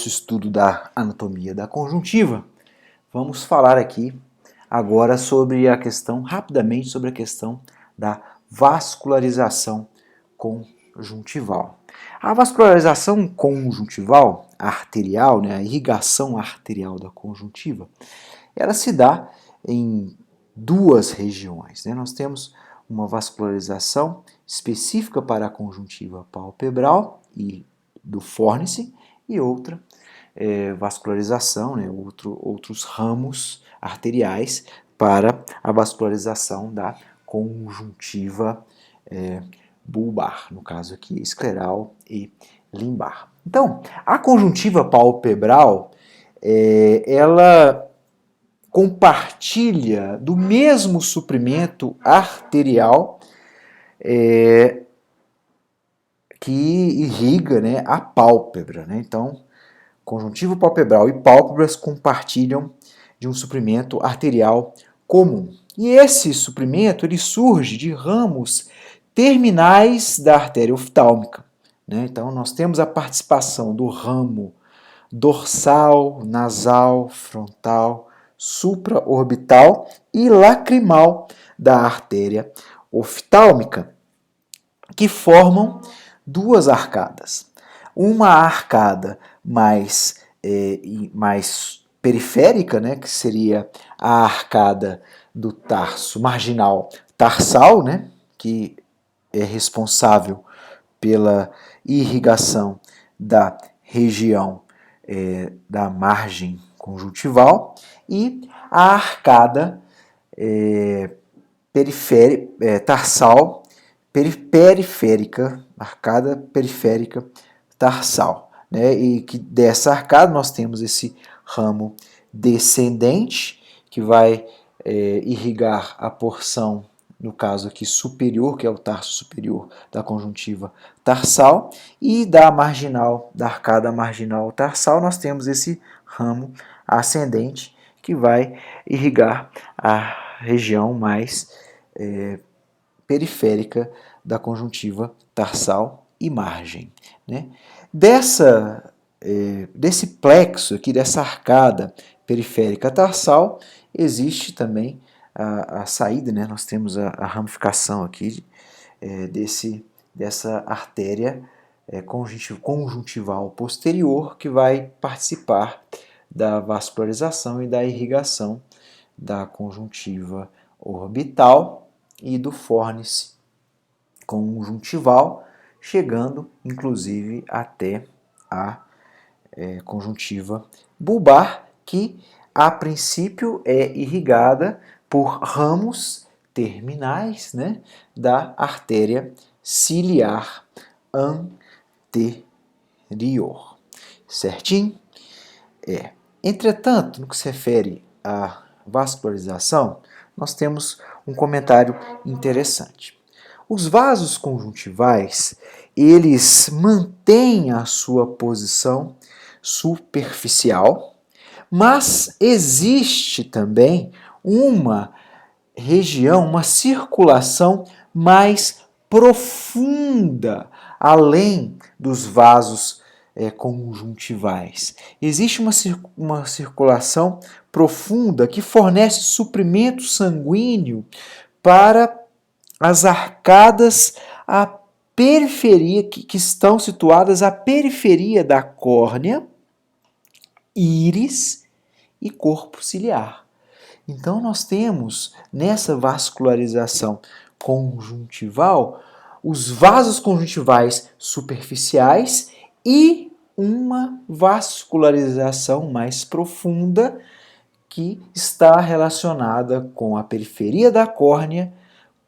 nosso estudo da anatomia da conjuntiva, vamos falar aqui agora rapidamente sobre a questão da vascularização conjuntival. A vascularização conjuntival arterial, a irrigação arterial da conjuntiva, ela se dá em duas regiões. Nós temos uma vascularização específica para a conjuntiva palpebral e do fórnice e outra vascularização, outros ramos arteriais para a vascularização da conjuntiva bulbar, no caso aqui escleral e limbar. Então, a conjuntiva palpebral, ela compartilha do mesmo suprimento arterial que irriga a pálpebra. Então, conjuntiva palpebral e pálpebras compartilham de um suprimento arterial comum. E esse suprimento ele surge de ramos terminais da artéria oftálmica. Então, nós temos a participação do ramo dorsal, nasal, frontal, supraorbital e lacrimal da artéria oftálmica, que formam duas arcadas. Uma arcada mais periférica, que seria a arcada do tarso marginal tarsal, que é responsável pela irrigação da região da margem conjuntival, e a arcada tarsal periférica, arcada periférica tarsal. E que dessa arcada nós temos esse ramo descendente que vai irrigar a porção, no caso aqui superior, que é o tarso superior da conjuntiva tarsal, e da arcada marginal tarsal nós temos esse ramo ascendente que vai irrigar a região mais periférica da conjuntiva tarsal e margem. Desse plexo aqui, dessa arcada periférica tarsal, existe também a saída, nós temos a ramificação aqui dessa artéria conjuntival posterior, que vai participar da vascularização e da irrigação da conjuntiva orbital e do fórnice conjuntival, chegando inclusive até a conjuntiva bulbar, que a princípio é irrigada por ramos terminais da artéria ciliar anterior. Certinho? Entretanto, no que se refere à vascularização, nós temos um comentário interessante. Os vasos conjuntivais, eles mantêm a sua posição superficial, mas existe também uma região, uma circulação mais profunda, além dos vasos conjuntivais. Existe uma circulação profunda que fornece suprimento sanguíneo para as arcadas à periferia, que estão situadas à periferia da córnea, íris e corpo ciliar. Então, nós temos nessa vascularização conjuntival os vasos conjuntivais superficiais e uma vascularização mais profunda que está relacionada com a periferia da córnea,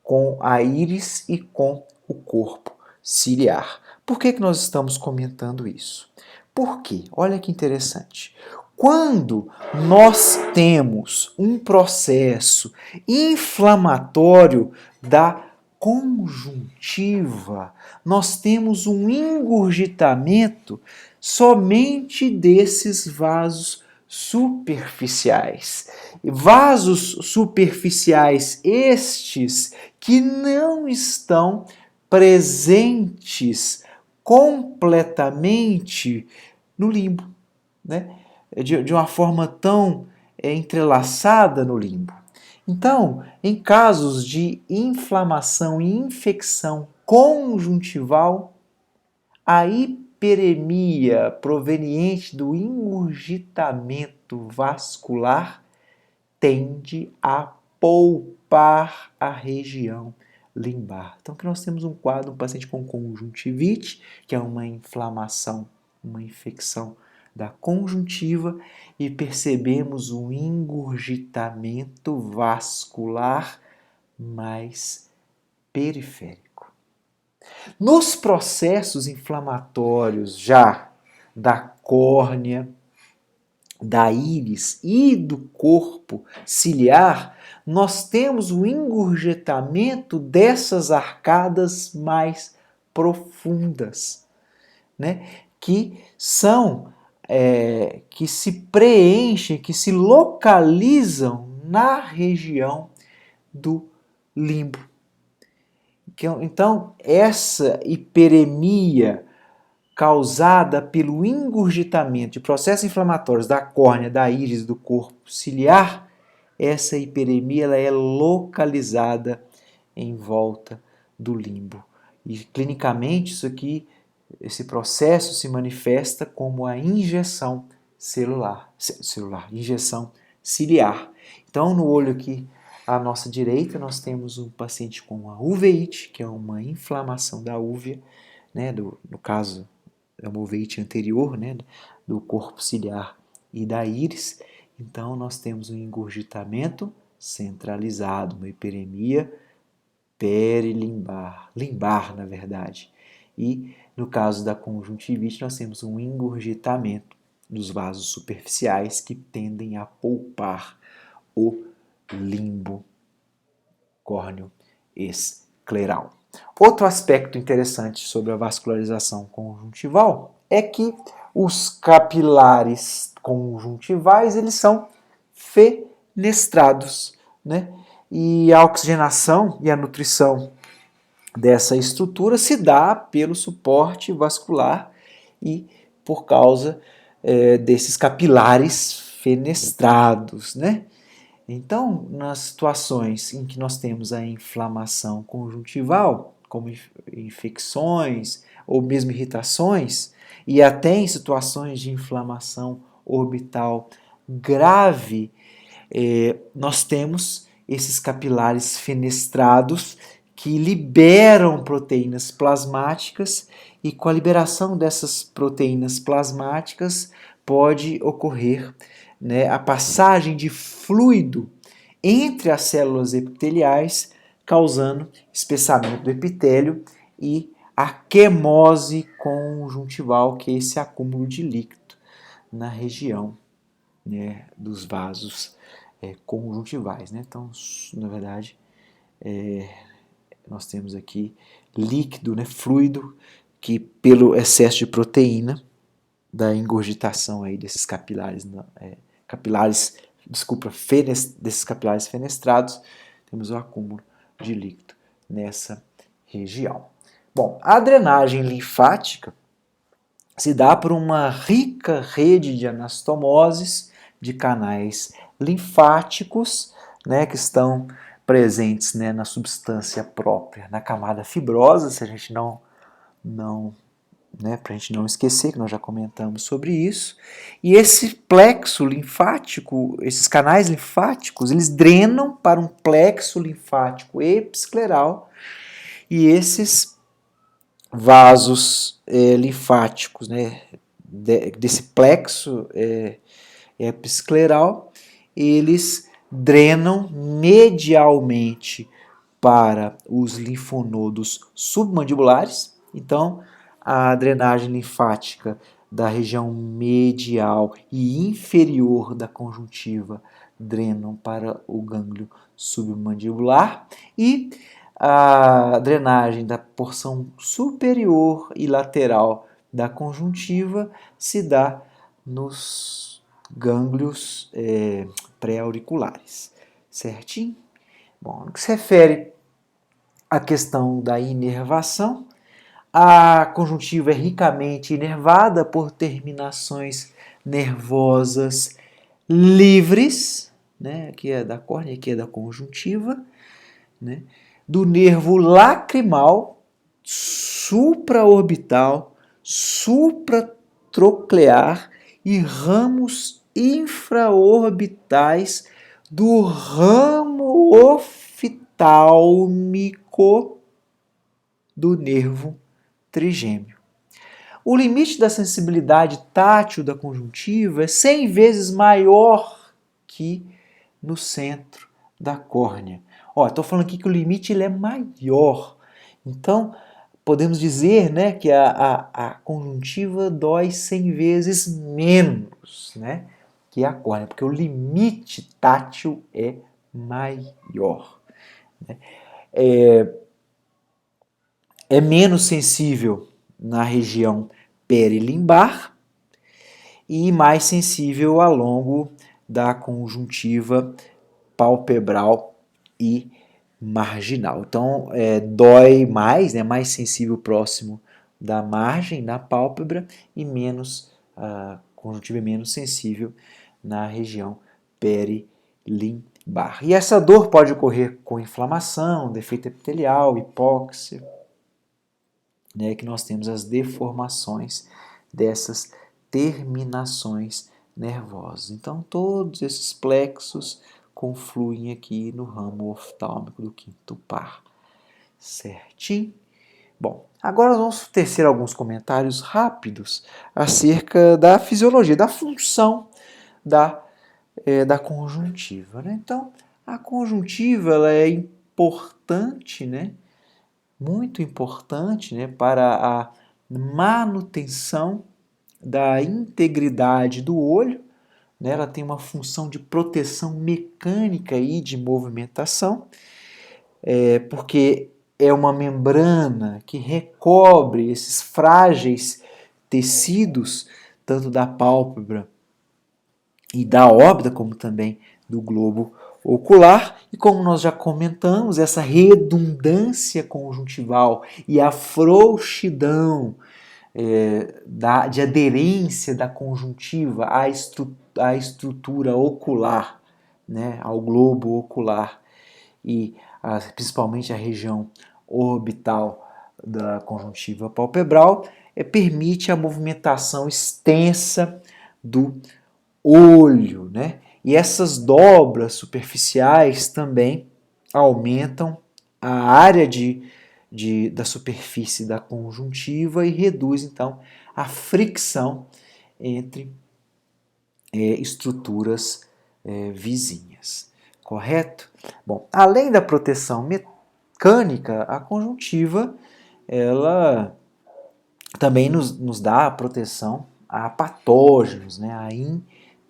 com a íris e com o corpo ciliar. Por que nós estamos comentando isso? Porque, olha que interessante, quando nós temos um processo inflamatório da conjuntiva, nós temos um engurgitamento somente desses vasos superficiais. Vasos superficiais estes que não estão presentes completamente no limbo. né, de uma forma tão entrelaçada no limbo. Então, em casos de inflamação e infecção conjuntival, a hiperemia proveniente do ingurgitamento vascular tende a poupar a região limbar. Então, aqui nós temos um quadro, um paciente com conjuntivite, que é uma inflamação, uma infecção da conjuntiva, e percebemos um ingurgitamento vascular mais periférico. Nos processos inflamatórios já da córnea, da íris e do corpo ciliar, nós temos o engurgitamento dessas arcadas mais profundas, né? Que são, que se preenchem, que se localizam na região do limbo. Então, essa hiperemia causada pelo engurgitamento de processos inflamatórios da córnea, da íris, do corpo ciliar, essa hiperemia ela é localizada em volta do limbo. E clinicamente esse processo se manifesta como a injeção injeção ciliar. Então, no olho aqui à nossa direita, nós temos um paciente com uma uveíte, que é uma inflamação da úvea, né, no caso, é uma uveíte anterior, né, do corpo ciliar e da íris. Então, nós temos um engurgitamento centralizado, uma hiperemia perilimbar, limbar, na verdade. E, no caso da conjuntivite, nós temos um engurgitamento dos vasos superficiais que tendem a poupar o limbo córneo-escleral. Outro aspecto interessante sobre a vascularização conjuntival é que os capilares conjuntivais eles são fenestrados, né? E a oxigenação e a nutrição dessa estrutura se dá pelo suporte vascular e por causa desses capilares fenestrados, né? Então, nas situações em que nós temos a inflamação conjuntival, como infecções ou mesmo irritações, e até em situações de inflamação orbital grave, nós temos esses capilares fenestrados que liberam proteínas plasmáticas e com a liberação dessas proteínas plasmáticas pode ocorrer, né, a passagem de fluido entre as células epiteliais, causando espessamento do epitélio e a quemose conjuntival, que é esse acúmulo de líquido na região, né, dos vasos conjuntivais, né? Então, na verdade, nós temos aqui líquido, né, fluido, que pelo excesso de proteína da ingurgitação aí desses desses capilares fenestrados, temos o acúmulo de líquido nessa região. Bom, a drenagem linfática se dá por uma rica rede de anastomoses de canais linfáticos, né, que estão presentes, né, na substância própria, na camada fibrosa, se a gente né, para a gente não esquecer que nós já comentamos sobre isso. E esse plexo linfático, esses canais linfáticos, eles drenam para um plexo linfático episcleral, e esses vasos linfáticos, né, desse plexo episcleral, eles drenam medialmente para os linfonodos submandibulares. Então, a drenagem linfática da região medial e inferior da conjuntiva drenam para o gânglio submandibular, e a drenagem da porção superior e lateral da conjuntiva se dá nos gânglios pré-auriculares, certinho? Bom, no que se refere à questão da inervação, a conjuntiva é ricamente inervada por terminações nervosas livres, né? Aqui é da córnea, aqui é da conjuntiva, né? Do nervo lacrimal, supraorbital, supratroclear e ramos infraorbitais do ramo oftálmico do nervo trigêmeo. O limite da sensibilidade tátil da conjuntiva é 100 vezes maior que no centro da córnea. Estou falando aqui que o limite ele é maior. Então, podemos dizer, né, que a conjuntiva dói 100 vezes menos, né, que a córnea, porque o limite tátil é maior. É menos sensível na região perilimbar e mais sensível ao longo da conjuntiva palpebral e marginal. Então, dói mais, né, mais sensível próximo da margem, na pálpebra, e menos, a conjuntiva é menos sensível na região perilimbar. E essa dor pode ocorrer com inflamação, defeito epitelial, hipóxia, né, que nós temos as deformações dessas terminações nervosas. Então, todos esses plexos confluem aqui no ramo oftálmico do quinto par. Certinho? Bom, agora vamos tecer alguns comentários rápidos acerca da fisiologia, da função da conjuntiva, né? Então, a conjuntiva ela é importante, né? Muito importante, né, para a manutenção da integridade do olho, né? Ela tem uma função de proteção mecânica e de movimentação, porque é uma membrana que recobre esses frágeis tecidos, tanto da pálpebra e da órbita, como também do globo ocular, e como nós já comentamos, essa redundância conjuntival e a frouxidão de aderência da conjuntiva à estrutura ocular, né, ao globo ocular, e principalmente a região orbital da conjuntiva palpebral, permite a movimentação extensa do olho, né? E essas dobras superficiais também aumentam a área da superfície da conjuntiva e reduz, então, a fricção entre estruturas vizinhas. Correto? Bom, além da proteção mecânica, a conjuntiva ela também nos dá a proteção a patógenos, né? A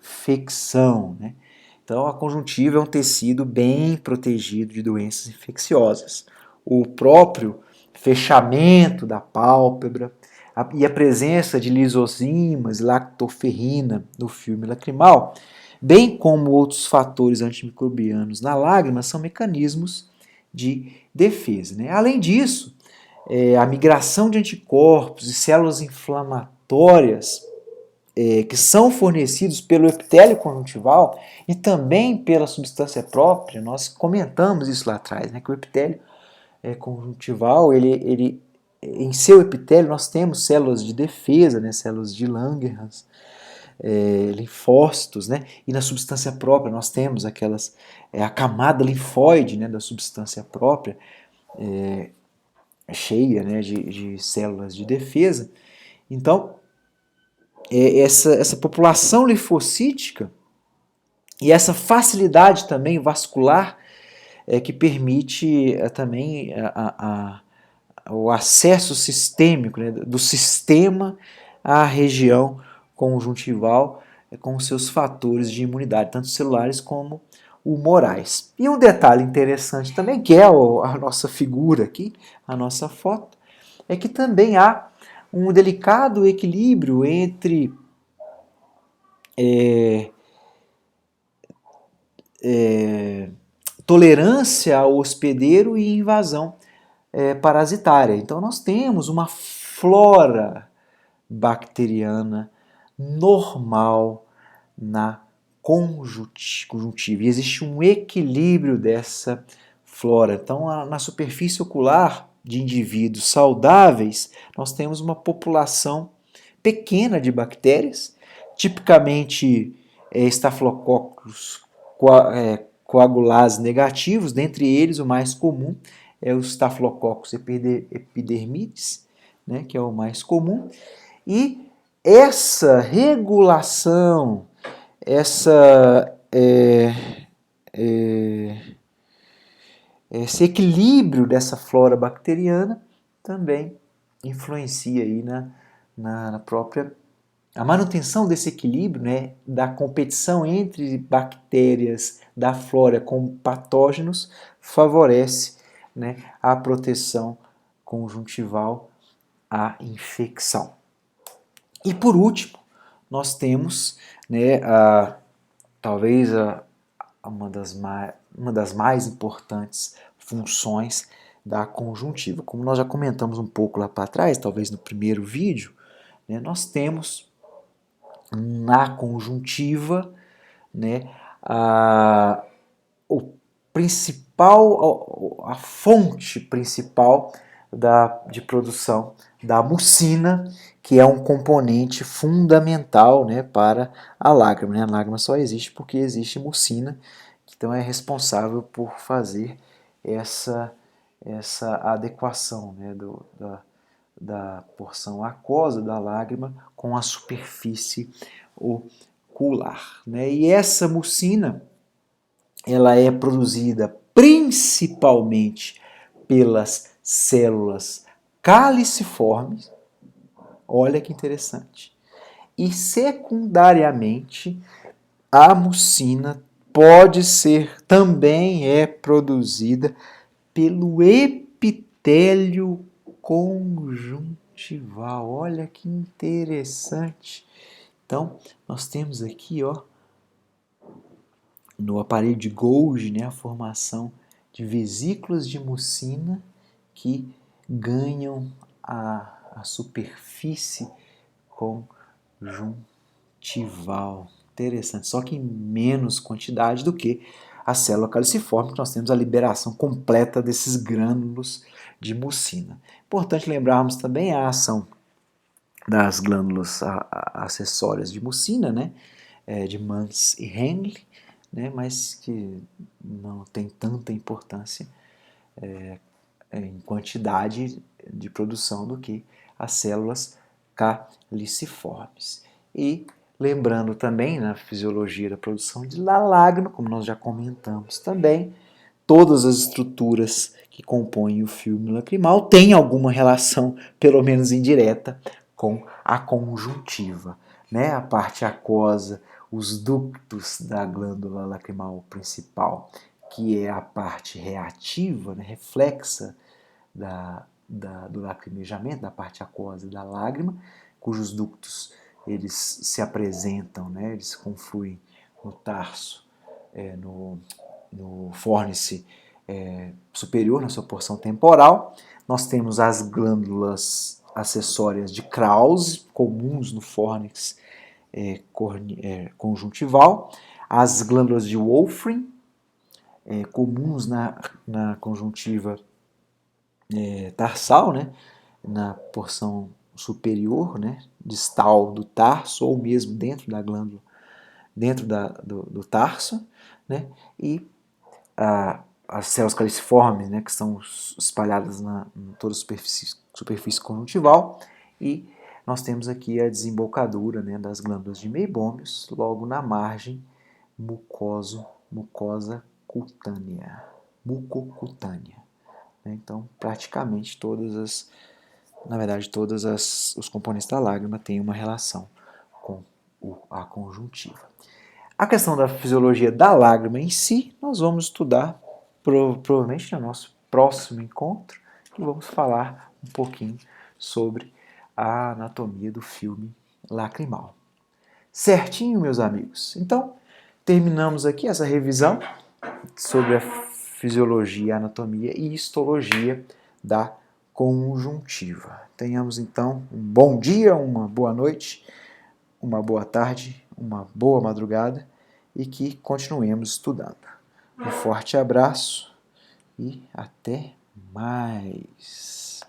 infecção, né? Então, a conjuntiva é um tecido bem protegido de doenças infecciosas. O próprio fechamento da pálpebra e a presença de lisozimas e lactoferrina no filme lacrimal, bem como outros fatores antimicrobianos na lágrima, são mecanismos de defesa, né? Além disso, a migração de anticorpos e células inflamatórias que são fornecidos pelo epitélio conjuntival e também pela substância própria, nós comentamos isso lá atrás, né, que o epitélio conjuntival, ele, em seu epitélio nós temos células de defesa, né, células de Langerhans, linfócitos, né, e na substância própria nós temos aquelas, a camada linfóide, né, da substância própria, cheia, né, de células de defesa. Então, essa população linfocítica e essa facilidade também vascular que permite também o acesso sistêmico, né, do sistema à região conjuntival com seus fatores de imunidade, tanto celulares como humorais. E um detalhe interessante também, que é a nossa figura aqui, a nossa foto, é que também há um delicado equilíbrio entre tolerância ao hospedeiro e invasão parasitária. Então nós temos uma flora bacteriana normal na conjuntiva. E existe um equilíbrio dessa flora. Então, na superfície ocular de indivíduos saudáveis, nós temos uma população pequena de bactérias, tipicamente Staphylococcus coagulase negativos, dentre eles o mais comum é o Staphylococcus epidermidis, né, que é o mais comum, e essa regulação, esse equilíbrio dessa flora bacteriana também influencia aí na própria a manutenção desse equilíbrio, né, da competição entre bactérias da flora com patógenos favorece, né, a proteção conjuntival à infecção. E por último, nós temos, né, talvez uma das mais importantes funções da conjuntiva. Como nós já comentamos um pouco lá para trás, talvez no primeiro vídeo, né, nós temos na conjuntiva, né, a fonte principal de produção da mucina, que é um componente fundamental, né, para a lágrima. Né? A lágrima só existe porque existe mucina, então é responsável por fazer essa adequação, né, da porção aquosa da lágrima com a superfície ocular. Né? E essa mucina ela é produzida principalmente pelas células caliciformes, olha que interessante, e secundariamente a mucina pode ser, também é produzida pelo epitélio conjuntival. Olha que interessante. Então, nós temos aqui, ó, no aparelho de Golgi, né, a formação de vesículas de mucina que ganham a superfície conjuntival. Interessante, só que em menos quantidade do que a célula caliciforme, que nós temos a liberação completa desses grânulos de mucina. Importante lembrarmos também a ação das glândulas acessórias de mucina, né, de Mans e Henle, né, mas que não tem tanta importância em quantidade de produção do que as células caliciformes. E lembrando também na fisiologia da produção de lalágrimo, como nós já comentamos também, todas as estruturas que compõem o filme lacrimal têm alguma relação, pelo menos indireta, com a conjuntiva. Né? A parte aquosa, os ductos da glândula lacrimal principal, que é a parte reativa, né, reflexa do lacrimejamento, da parte aquosa da lágrima, cujos ductos eles se apresentam, né, eles confluem no tarso, no fórnice superior, na sua porção temporal. Nós temos as glândulas acessórias de Krause, comuns no fórnix conjuntival, as glândulas de Wolfram, comuns na conjuntiva tarsal, né, na porção superior, né, distal do tarso, ou mesmo dentro da glândula, dentro do tarso, né, e as células caliciformes, né, que são espalhadas em toda a superfície conjuntival, e nós temos aqui a desembocadura, né, das glândulas de Meibômios, logo na margem mucosa cutânea, mucocutânea. Então, praticamente todos os componentes da lágrima têm uma relação com a conjuntiva. A questão da fisiologia da lágrima em si, nós vamos estudar provavelmente no nosso próximo encontro, e vamos falar um pouquinho sobre a anatomia do filme lacrimal. Certinho, meus amigos? Então, terminamos aqui essa revisão sobre a fisiologia, anatomia e histologia da conjuntiva. Tenhamos então um bom dia, uma boa noite, uma boa tarde, uma boa madrugada e que continuemos estudando. Um forte abraço e até mais.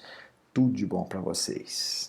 Tudo de bom para vocês.